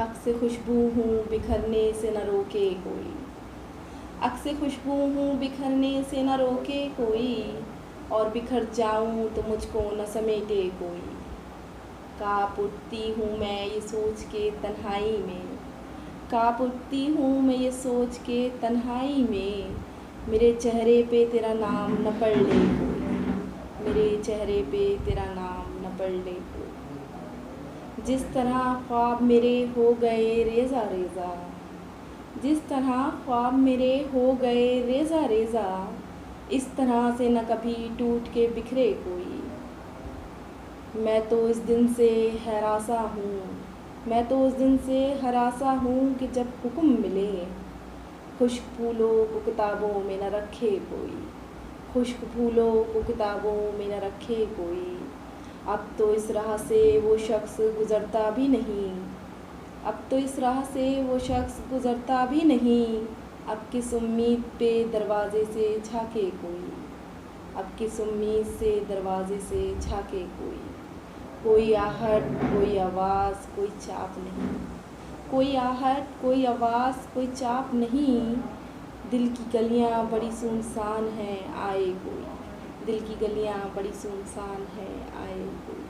अक्स खुशबू हूँ बिखरने से न रोके कोई। अक्स खुशबू हूँ बिखरने से न रोके कोई, और बिखर जाऊँ तो मुझको न समेटे कोई। काँप उठती हूँ मैं ये सोच के तन्हाई में, काँप उठती हूँ मैं ये सोच के तन्हाई में, मेरे चेहरे पे तेरा नाम न पढ़ ले कोई, मेरे चेहरे पे तेरा नाम न पढ़ ले कोई। जिस तरह ख्वाब मेरे हो गए रेज़ा रेज़ा, जिस तरह ख्वाब मेरे हो गए रेज़ा रेज़ा, इस तरह से न कभी टूट के बिखरे कोई। मैं तो इस दिन से हरासा हूँ, मैं तो उस दिन से हरासा हूँ कि जब हुक्म मिले, खुश्क फूलों को किताबों में न रखे कोई, खुश्क फूलों को किताबों में न रखे कोई। अब तो इस राह से वो शख्स गुज़रता भी नहीं, अब तो इस राह से वो शख्स गुज़रता भी नहीं, अब किस उम्मीद पे दरवाज़े से झाँके कोई, अब किस उम्मीद से दरवाज़े से झाँके कोई। कोई आहट कोई आवाज़ कोई चाप नहीं, कोई आहट कोई आवाज़ कोई चाप नहीं, दिल की गलियाँ बड़ी सुनसान हैं आए कोई, दिल की गलियाँ बड़ी सुनसान हैं आए कोई।